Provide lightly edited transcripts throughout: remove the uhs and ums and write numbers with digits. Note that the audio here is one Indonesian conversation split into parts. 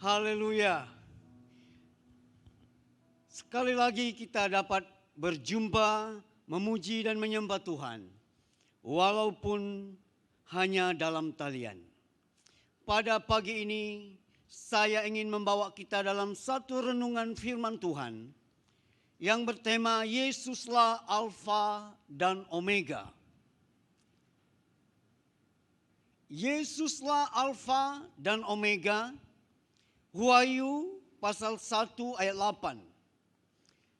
Haleluya. Sekali lagi kita dapat berjumpa, memuji dan menyembah Tuhan. Walaupun hanya dalam talian. Pada pagi ini saya ingin membawa kita dalam satu renungan firman Tuhan yang bertema Yesuslah Alfa dan Omega. Yesuslah Alfa dan Omega. Wahyu pasal 1 ayat 8.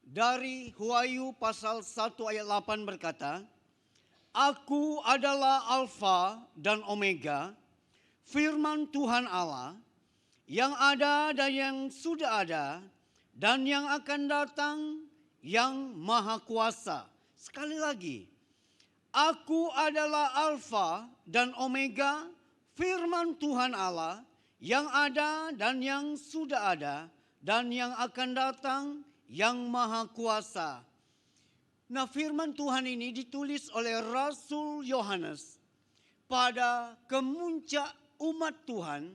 Dari Wahyu pasal 1 ayat 8 berkata, Aku adalah Alfa dan Omega, firman Tuhan Allah, yang ada dan yang sudah ada, dan yang akan datang, yang maha kuasa. Sekali lagi, Aku adalah Alfa dan Omega, firman Tuhan Allah, yang ada dan yang sudah ada, dan yang akan datang, yang maha kuasa. Nah, firman Tuhan ini ditulis oleh Rasul Yohanes pada kemuncak umat Tuhan,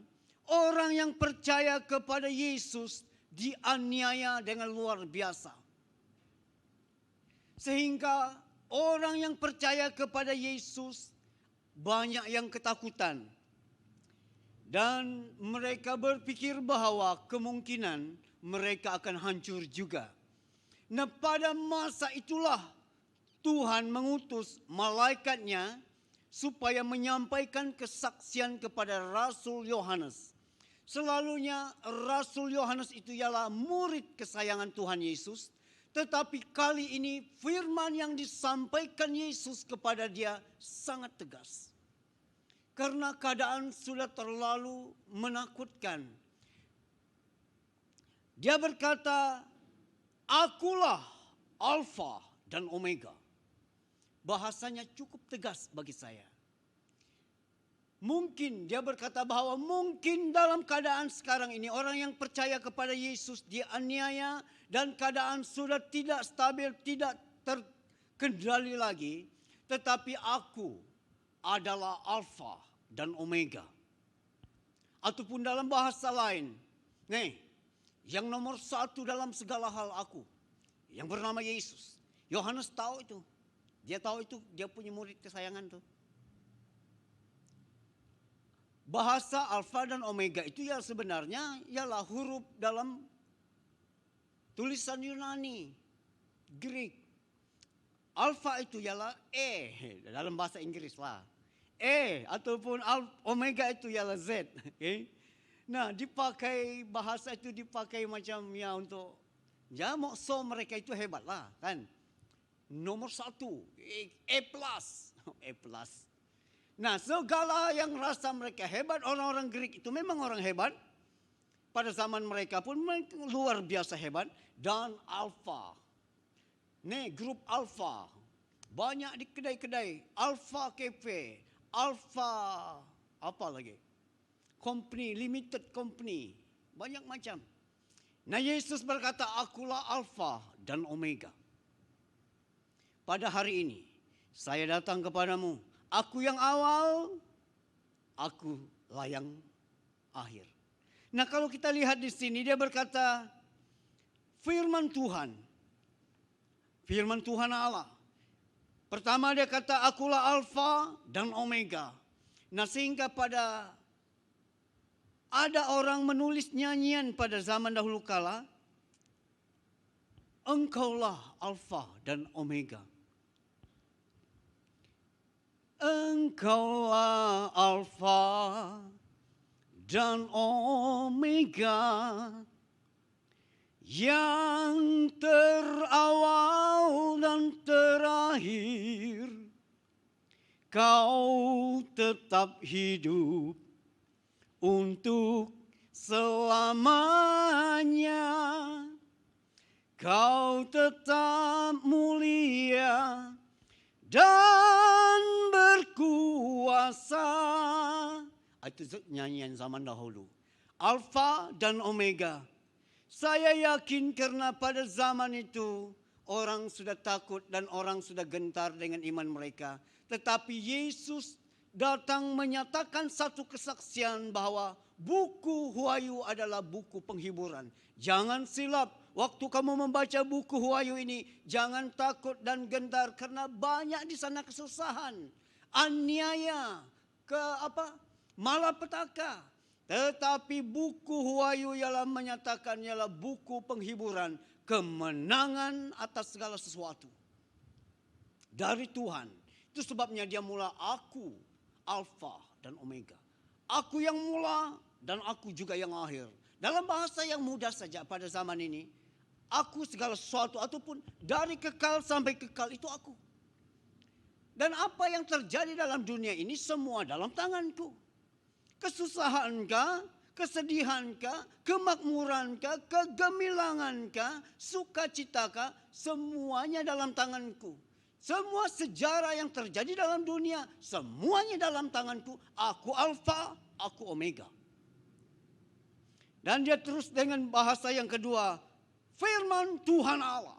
orang yang percaya kepada Yesus dianiaya dengan luar biasa. Sehingga orang yang percaya kepada Yesus banyak yang ketakutan. Dan mereka berpikir bahwa kemungkinan mereka akan hancur juga. Nah, pada masa itulah Tuhan mengutus malaikatnya supaya menyampaikan kesaksian kepada Rasul Yohanes. Selalunya Rasul Yohanes itu ialah murid kesayangan Tuhan Yesus. Tetapi kali ini firman yang disampaikan Yesus kepada dia sangat tegas. Karena keadaan sudah terlalu menakutkan. Dia berkata, Akulah Alfa dan Omega. Bahasanya cukup tegas bagi saya. Mungkin dia berkata bahwa mungkin dalam keadaan sekarang ini orang yang percaya kepada Yesus dianiaya dan keadaan sudah tidak stabil, tidak terkendali lagi. Tetapi aku adalah Alfa dan Omega. Ataupun dalam bahasa lain, yang nomor satu dalam segala hal aku, yang bernama Yesus. Yohanes tahu itu. Dia tahu itu, dia punya murid kesayangan tuh. Bahasa Alfa dan Omega itu ya sebenarnya ialah huruf dalam tulisan Yunani, Greek. Alfa itu ialah E dalam bahasa Inggris lah. E ataupun Omega itu ialah Z. Okay? Nah, dipakai bahasa itu dipakai macam ya untuk ya maksud mereka itu hebat lah kan. Nomor satu, E plus, E plus. Nah, segala yang rasa mereka hebat, orang-orang Greek itu memang orang hebat. Pada zaman mereka pun mereka luar biasa hebat. Dan Alfa. Grup Alfa. Banyak di kedai-kedai. Alfa Cafe. Alfa. Apa lagi? Company, limited company. Banyak macam. Nah, Yesus berkata, Akulah Alfa dan Omega. Pada hari ini, saya datang kepadamu. Aku yang awal, akulah yang akhir. Nah, kalau kita lihat di sini dia berkata firman Tuhan Allah. Pertama dia kata akulah Alfa dan Omega. Nah, sehingga pada ada orang menulis nyanyian pada zaman dahulu kala, Engkaulah Alfa dan Omega. Engkaulah Alfa dan Omega, yang terawal dan terakhir. Kau tetap hidup untuk selamanya. Kau tetap mulia dan berkuasa. Itu nyanyian zaman dahulu. Alfa dan Omega. Saya yakin karena pada zaman itu orang sudah takut dan orang sudah gentar dengan iman mereka. Tetapi Yesus datang menyatakan satu kesaksian bahwa buku Wahyu adalah buku penghiburan. Jangan silap, waktu kamu membaca buku Wahyu ini, jangan takut dan gentar karena banyak di sana kesusahan, aniaya, malapetaka. Tetapi buku Wahyu ialah menyatakan ialah buku penghiburan, kemenangan atas segala sesuatu dari Tuhan. Itu sebabnya dia mula aku, Alfa dan Omega. Aku yang mula dan aku juga yang akhir. Dalam bahasa yang mudah saja pada zaman ini, aku segala sesuatu ataupun dari kekal sampai kekal itu aku. Dan apa yang terjadi dalam dunia ini semua dalam tanganku. Kesusahankah, kesedihankah, kemakmurankah, kegemilangankah, sukacitakah, semuanya dalam tanganku. Semua sejarah yang terjadi dalam dunia, semuanya dalam tanganku. Aku Alfa, aku Omega. Dan dia terus dengan bahasa yang kedua, firman Tuhan Allah.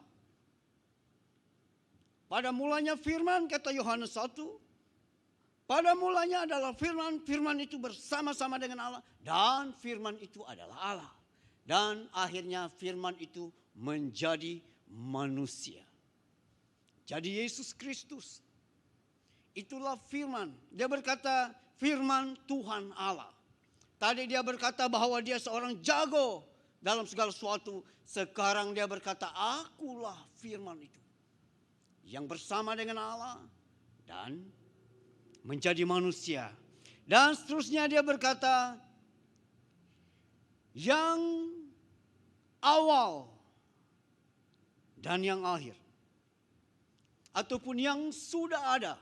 Pada mulanya firman, kata Yohanes 1. Pada mulanya adalah firman, firman itu bersama-sama dengan Allah. Dan firman itu adalah Allah. Dan akhirnya firman itu menjadi manusia. Jadi Yesus Kristus, itulah firman. Dia berkata firman Tuhan Allah. Tadi dia berkata bahwa dia seorang jago dalam segala sesuatu. Sekarang dia berkata akulah firman itu. Yang bersama dengan Allah dan menjadi manusia. Dan seterusnya dia berkata yang awal dan yang akhir. Ataupun yang sudah ada.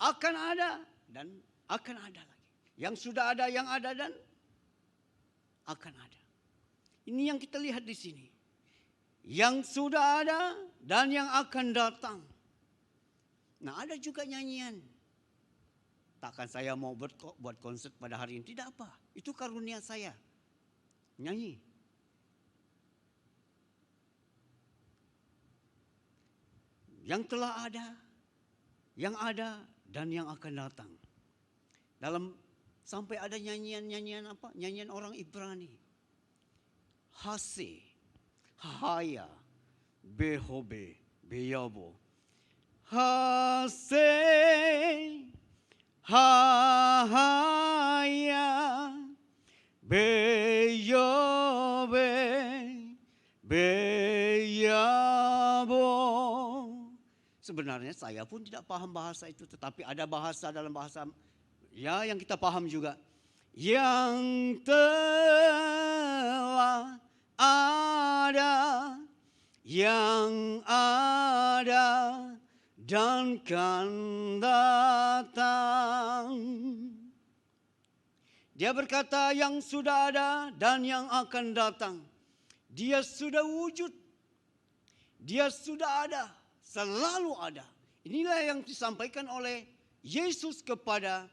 Akan ada dan akan ada lagi. Yang sudah ada, yang ada dan akan ada. Ini yang kita lihat di sini. Yang sudah ada dan yang akan datang. Nah, ada juga nyanyian. Takkan saya mau buat konser pada hari ini. Tidak apa. Itu karunia saya. Nyanyi. Yang telah ada, dan yang akan datang. Sampai ada nyanyian apa? Nyanyian orang Ibrani. Hase, Haya, Behobe, Beyabo. Hase, Haya, Beyobe, Beyabo. Sebenarnya saya pun tidak paham bahasa itu, tetapi ada bahasa dalam bahasa ya yang kita paham juga. Yang telah ada, yang ada dan kan datang. Dia berkata yang sudah ada dan yang akan datang. Dia sudah wujud. Dia sudah ada. Selalu ada. Inilah yang disampaikan oleh Yesus kepada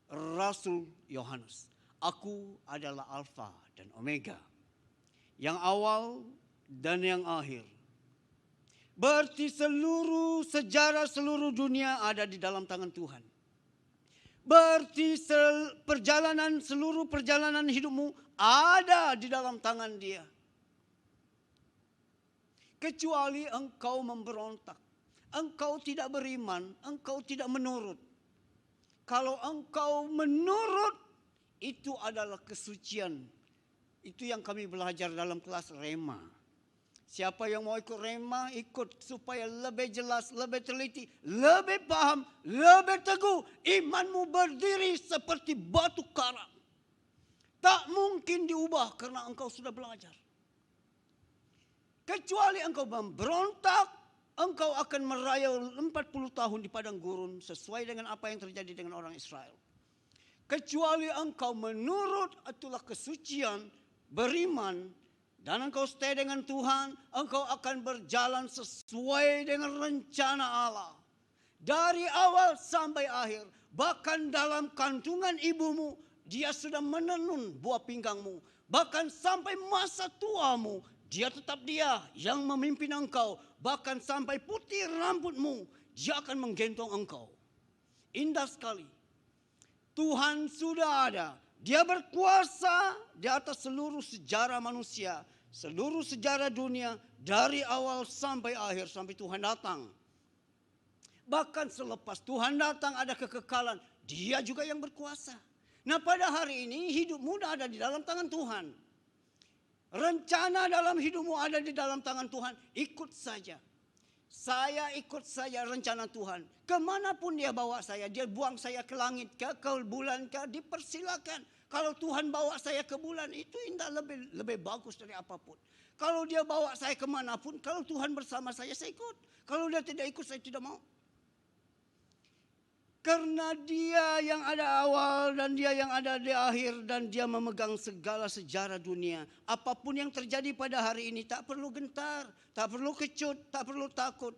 Rasul Yohanes. Aku adalah Alfa dan Omega. Yang awal dan yang akhir. Berarti seluruh sejarah seluruh dunia ada di dalam tangan Tuhan. Berarti seluruh perjalanan hidupmu ada di dalam tangan Dia. Kecuali engkau memberontak, engkau tidak beriman, engkau tidak menurut. Kalau engkau menurut, itu adalah kesucian. Itu yang kami belajar dalam kelas Rema. Siapa yang mau ikut Rema, ikut supaya lebih jelas, lebih teliti, lebih paham, lebih teguh. Imanmu berdiri seperti batu karang. Tak mungkin diubah karena engkau sudah belajar. Kecuali engkau memberontak, engkau akan merayau 40 tahun di padang gurun sesuai dengan apa yang terjadi dengan orang Israel. Kecuali engkau menurut, itulah kesucian, beriman, dan engkau stay dengan Tuhan, engkau akan berjalan sesuai dengan rencana Allah. Dari awal sampai akhir, bahkan dalam kandungan ibumu, Dia sudah menenun buah pinggangmu. Bahkan sampai masa tuamu, Dia tetap Dia yang memimpin engkau. Bahkan sampai putih rambutmu, Dia akan menggentong engkau. Indah sekali. Tuhan sudah ada. Dia berkuasa di atas seluruh sejarah manusia, seluruh sejarah dunia, dari awal sampai akhir, sampai Tuhan datang. Bahkan selepas Tuhan datang ada kekekalan, Dia juga yang berkuasa. Nah, pada hari ini hidupmu ada di dalam tangan Tuhan. Rencana dalam hidupmu ada di dalam tangan Tuhan. Ikut saja. Saya ikut saja rencana Tuhan. Kemanapun Dia bawa saya, Dia buang saya ke langit ke bulan dipersilakan. Kalau Tuhan bawa saya ke bulan, itu indah, lebih bagus dari apapun. Kalau Dia bawa saya kemanapun, kalau Tuhan bersama saya ikut. Kalau Dia tidak ikut, saya tidak mau. Karena Dia yang ada awal dan Dia yang ada di akhir, dan Dia memegang segala sejarah dunia. Apapun yang terjadi pada hari ini tak perlu gentar, tak perlu kecut, tak perlu takut.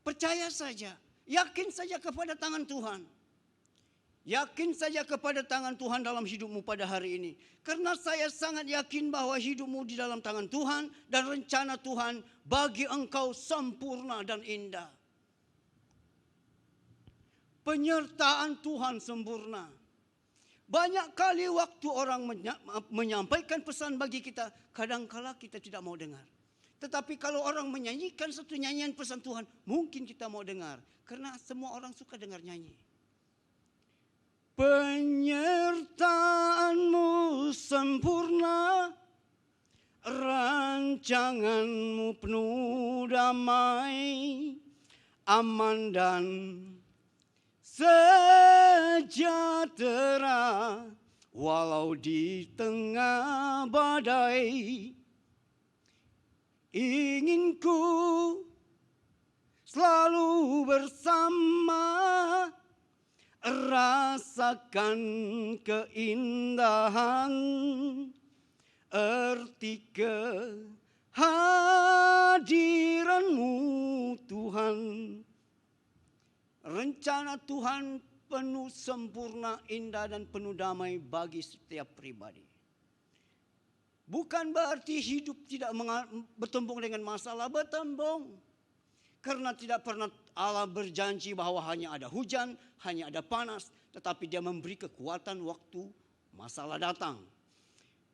Percaya saja, yakin saja kepada tangan Tuhan. Yakin saja kepada tangan Tuhan dalam hidupmu pada hari ini. Karena saya sangat yakin bahwa hidupmu di dalam tangan Tuhan, dan rencana Tuhan bagi engkau sempurna dan indah. Penyertaan Tuhan sempurna. Banyak kali waktu orang menyampaikan pesan bagi kita, kadangkala kita tidak mau dengar. Tetapi kalau orang menyanyikan satu nyanyian pesan Tuhan, mungkin kita mau dengar. Karena semua orang suka dengar nyanyi. Penyertaanmu sempurna, rancanganmu penuh damai, aman dan sejahtera, walau di tengah badai. Ingin ku selalu bersama, rasakan keindahan erti kehadiranmu Tuhan. Rencana Tuhan penuh sempurna, indah, dan penuh damai bagi setiap pribadi. Bukan berarti hidup tidak bertembung dengan masalah, bertembung. Karena tidak pernah Allah berjanji bahwa hanya ada hujan, hanya ada panas. Tetapi Dia memberi kekuatan waktu masalah datang.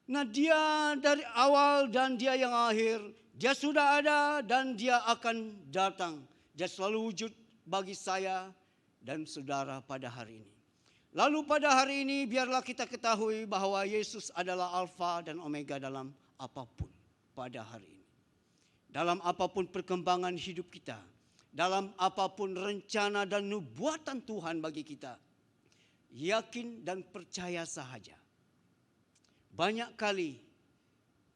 Nah, Dia dari awal dan Dia yang akhir. Dia sudah ada dan Dia akan datang. Dia selalu wujud bagi saya dan saudara pada hari ini. Lalu pada hari ini biarlah kita ketahui bahwa Yesus adalah Alfa dan Omega dalam apapun pada hari ini. Dalam apapun perkembangan hidup kita, dalam apapun rencana dan nubuatan Tuhan bagi kita, yakin dan percaya sahaja. Banyak kali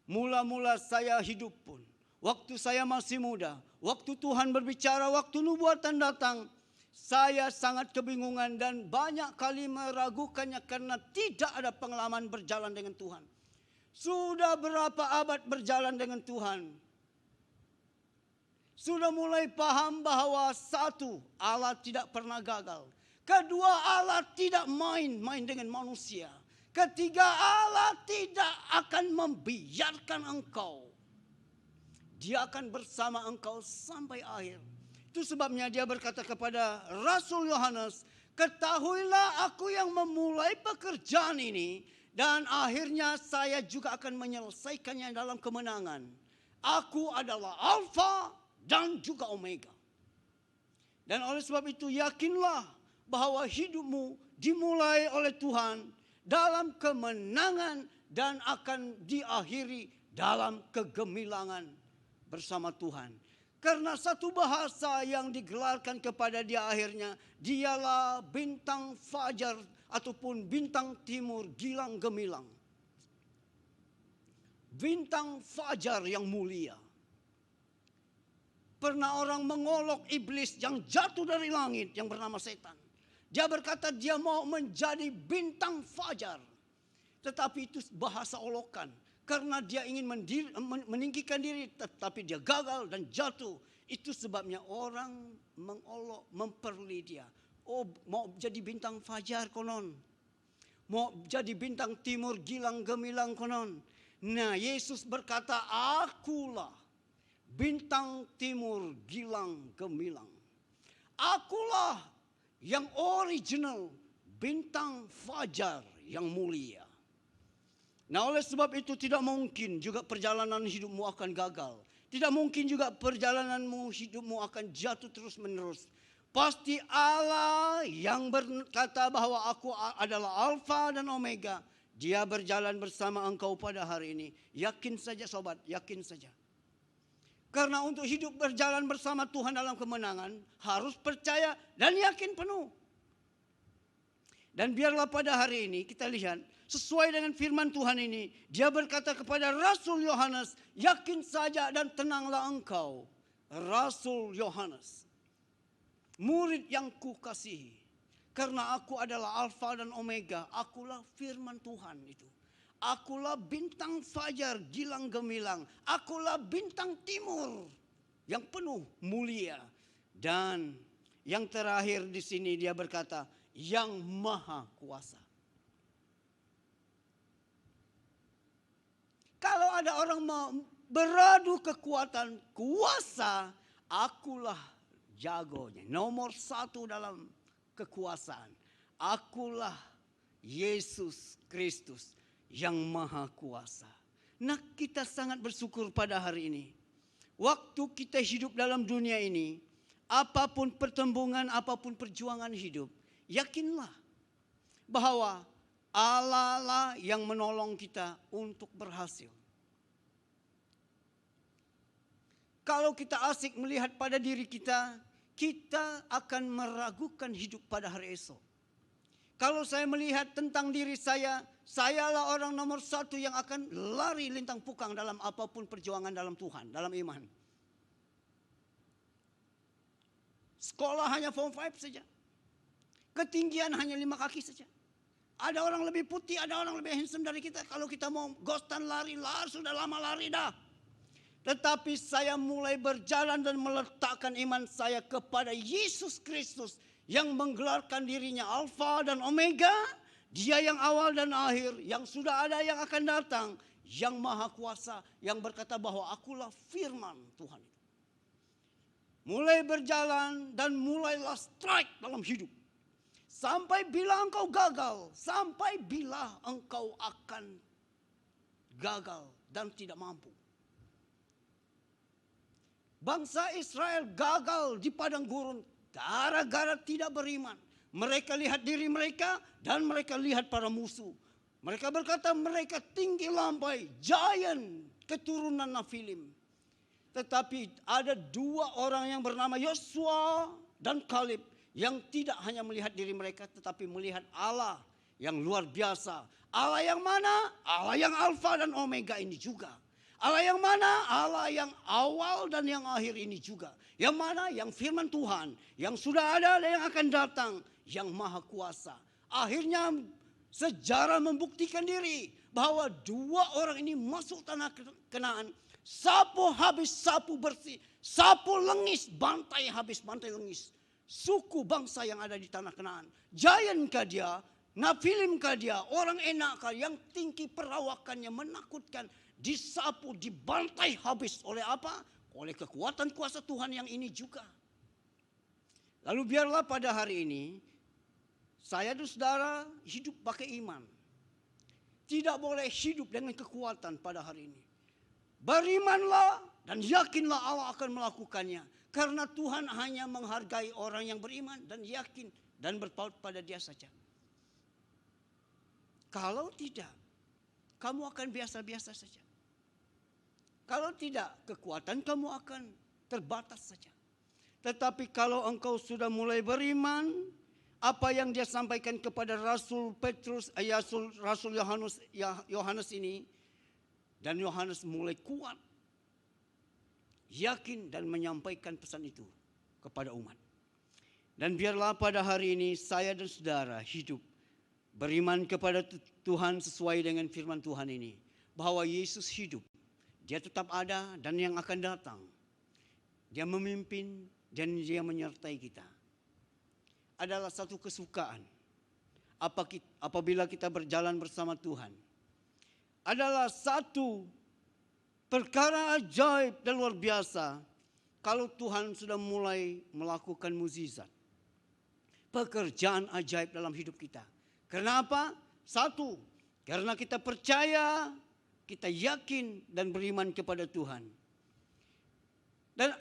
mula-mula saya hidup pun, waktu saya masih muda, waktu Tuhan berbicara, waktu nubuatan datang, saya sangat kebingungan dan banyak kali meragukannya karena tidak ada pengalaman berjalan dengan Tuhan. Sudah berapa abad berjalan dengan Tuhan, sudah mulai paham bahwa satu, Allah tidak pernah gagal. Kedua, Allah tidak main-main dengan manusia. Ketiga, Allah tidak akan membiarkan engkau. Dia akan bersama engkau sampai akhir. Itu sebabnya Dia berkata kepada Rasul Yohanes, ketahuilah aku yang memulai pekerjaan ini, dan akhirnya saya juga akan menyelesaikannya dalam kemenangan. Aku adalah Alfa dan juga Omega. Dan oleh sebab itu yakinlah bahwa hidupmu dimulai oleh Tuhan dalam kemenangan dan akan diakhiri dalam kegemilangan bersama Tuhan. Karena satu bahasa yang digelarkan kepada Dia akhirnya, Dialah bintang fajar ataupun bintang timur gilang gemilang. Bintang fajar yang mulia. Pernah orang mengolok iblis yang jatuh dari langit yang bernama setan. Dia berkata dia mau menjadi bintang fajar. Tetapi itu bahasa olokan. Karena dia ingin meninggikan diri, tetapi dia gagal dan jatuh. Itu sebabnya orang mengolok, memperli dia. Oh, mau jadi bintang fajar konon. Mau jadi bintang timur gilang gemilang konon. Nah, Yesus berkata, akulah bintang timur gilang gemilang. Akulah yang original, bintang fajar yang mulia. Nah, oleh sebab itu tidak mungkin juga perjalanan hidupmu akan gagal. Tidak mungkin juga perjalananmu hidupmu akan jatuh terus menerus. Pasti Allah yang berkata bahwa aku adalah Alfa dan Omega. Dia berjalan bersama engkau pada hari ini. Yakin saja sobat, yakin saja. Karena untuk hidup berjalan bersama Tuhan dalam kemenangan, harus percaya dan yakin penuh. Dan biarlah pada hari ini kita lihat, sesuai dengan firman Tuhan ini, dia berkata kepada Rasul Yohanes, yakin saja dan tenanglah engkau, Rasul Yohanes, murid yang kukasihi. Karena aku adalah Alfa dan Omega, akulah firman Tuhan itu. Akulah bintang fajar gilang gemilang, akulah bintang timur yang penuh mulia. Dan yang terakhir di sini dia berkata, yang maha kuasa. Kalau ada orang beradu kekuatan, kuasa, akulah jagonya. Nomor 1 dalam kekuasaan. Akulah Yesus Kristus yang maha kuasa. Nah, kita sangat bersyukur pada hari ini. Waktu kita hidup dalam dunia ini, apapun pertembungan, apapun perjuangan hidup, yakinlah bahwa Allah lah yang menolong kita untuk berhasil. Kalau kita asik melihat pada diri kita, kita akan meragukan hidup pada hari esok. Kalau saya melihat tentang diri saya, sayalah orang nomor 1 yang akan lari lintang pukang dalam apapun perjuangan dalam Tuhan, dalam iman. Sekolah hanya form 5 saja. Ketinggian hanya 5 kaki saja. Ada orang lebih putih, ada orang lebih handsome dari kita. Kalau kita mau ghostan lari sudah lama lari dah. Tetapi saya mulai berjalan dan meletakkan iman saya kepada Yesus Kristus yang menggelarkan dirinya Alfa dan Omega. Dia yang awal dan akhir, yang sudah ada, yang akan datang, yang maha kuasa, yang berkata bahwa akulah firman Tuhan. Mulai berjalan dan mulailah strike dalam hidup. Sampai bila engkau gagal, sampai bila engkau akan gagal dan tidak mampu. Bangsa Israel gagal di padang gurun gara-gara tidak beriman. Mereka lihat diri mereka dan mereka lihat para musuh. Mereka berkata mereka tinggi lampai, giant, keturunan Nefilim. Tetapi ada 2 orang yang bernama Yosua dan Kaleb yang tidak hanya melihat diri mereka tetapi melihat Allah yang luar biasa. Allah yang mana? Allah yang Alfa dan Omega ini juga. Allah yang mana? Allah yang awal dan yang akhir ini juga. Yang mana? Yang firman Tuhan. Yang sudah ada dan yang akan datang. Yang maha kuasa. Akhirnya sejarah membuktikan diri. Bahwa 2 orang ini masuk tanah Kanaan. Sapu habis, sapu bersih. Sapu lengis, bantai habis, bantai lengis. Suku bangsa yang ada di tanah Kanaan. Giant kah dia? Nefilim kah dia? Orang enak kah? Yang tinggi perawakannya menakutkan. Disapu, dibantai habis oleh apa? Oleh kekuatan kuasa Tuhan yang ini juga. Lalu biarlah pada hari ini, saya dan saudara hidup pakai iman. Tidak boleh hidup dengan kekuatan pada hari ini. Berimanlah dan yakinlah Allah akan melakukannya. Karena Tuhan hanya menghargai orang yang beriman dan yakin dan berpaut pada Dia saja. Kalau tidak, kamu akan biasa-biasa saja. Kalau tidak, kekuatan kamu akan terbatas saja. Tetapi kalau engkau sudah mulai beriman, apa yang dia sampaikan kepada Rasul Petrus, Rasul Yohanes ini, dan Yohanes mulai kuat, yakin dan menyampaikan pesan itu kepada umat. Dan biarlah pada hari ini saya dan saudara hidup beriman kepada Tuhan sesuai dengan firman Tuhan ini. Bahwa Yesus hidup. Dia tetap ada dan yang akan datang. Dia memimpin dan dia menyertai kita. Adalah satu kesukaan. Apabila kita berjalan bersama Tuhan. Adalah satu perkara ajaib dan luar biasa. Kalau Tuhan sudah mulai melakukan mukjizat. pekerjaan ajaib dalam hidup kita. Kenapa? Satu, karena kita percaya, kita yakin dan beriman kepada Tuhan. Dan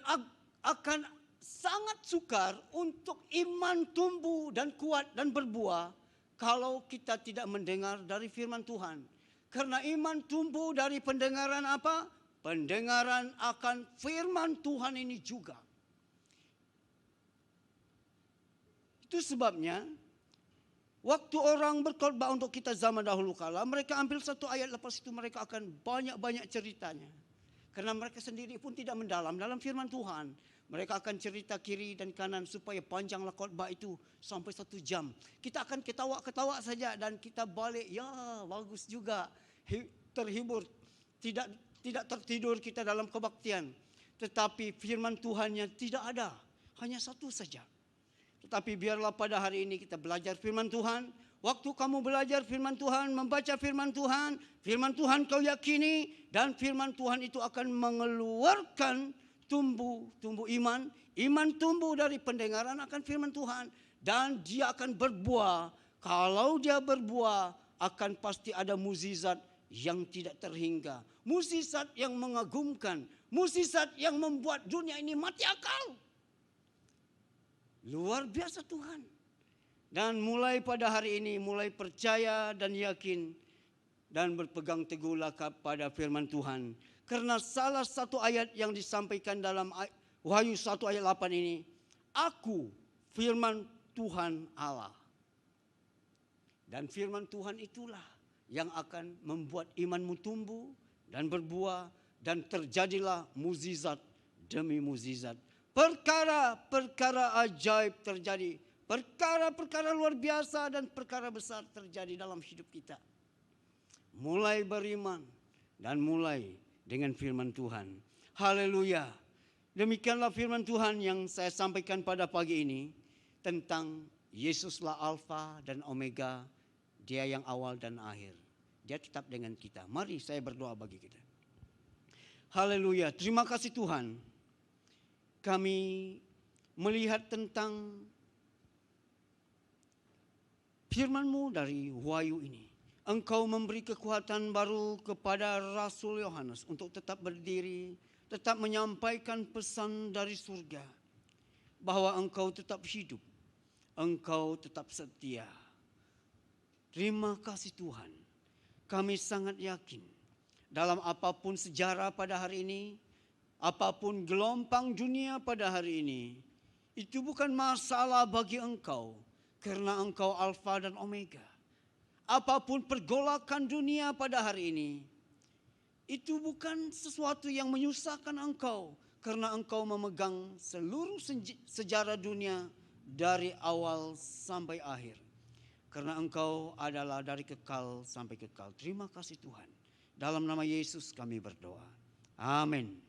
akan sangat sukar untuk iman tumbuh dan kuat dan berbuah kalau kita tidak mendengar dari firman Tuhan. Karena iman tumbuh dari pendengaran apa? Pendengaran akan firman Tuhan ini juga. Itu sebabnya waktu orang berkhotbah untuk kita zaman dahulu kala, mereka ambil satu ayat, lepas itu mereka akan banyak-banyak ceritanya. Karena mereka sendiri pun tidak mendalam dalam firman Tuhan. Mereka akan cerita kiri dan kanan supaya panjanglah khotbah itu sampai 1 jam. Kita akan ketawa-ketawa saja dan kita balik, ya bagus juga, terhibur. Tidak tertidur kita dalam kebaktian. Tetapi firman Tuhannya tidak ada, hanya satu saja. Tetapi biarlah pada hari ini kita belajar firman Tuhan. Waktu kamu belajar firman Tuhan, membaca firman Tuhan kau yakini, dan firman Tuhan itu akan mengeluarkan tumbuh iman. Iman tumbuh dari pendengaran akan firman Tuhan, dan dia akan berbuah. Kalau dia berbuah, akan pasti ada mukjizat yang tidak terhingga. Mukjizat yang mengagumkan, mukjizat yang membuat dunia ini mati akal. Luar biasa Tuhan. Dan mulai pada hari ini, mulai percaya dan yakin dan berpegang teguhlah pada firman Tuhan. Karena salah satu ayat yang disampaikan dalam Wahyu 1 ayat 8 ini, aku firman Tuhan Allah. Dan firman Tuhan itulah yang akan membuat imanmu tumbuh dan berbuah, dan terjadilah mukjizat demi mukjizat. Perkara-perkara ajaib terjadi. Perkara-perkara luar biasa dan perkara besar terjadi dalam hidup kita. Mulai beriman dan mulai dengan firman Tuhan. Haleluya. Demikianlah firman Tuhan yang saya sampaikan pada pagi ini tentang Yesuslah Alfa dan Omega, Dia yang awal dan akhir. Dia tetap dengan kita. Mari saya berdoa bagi kita. Haleluya. Terima kasih Tuhan. Kami melihat tentang firman-Mu dari Wahyu ini. Engkau memberi kekuatan baru kepada Rasul Yohanes untuk tetap berdiri, tetap menyampaikan pesan dari surga. Bahwa Engkau tetap hidup, Engkau tetap setia. Terima kasih Tuhan. Kami sangat yakin dalam apapun sejarah pada hari ini, apapun gelombang dunia pada hari ini, itu bukan masalah bagi Engkau. Karena Engkau Alfa dan Omega. Apapun pergolakan dunia pada hari ini, itu bukan sesuatu yang menyusahkan Engkau. Karena Engkau memegang seluruh sejarah dunia dari awal sampai akhir. Karena Engkau adalah dari kekal sampai kekal. Terima kasih Tuhan. Dalam nama Yesus kami berdoa. Amin.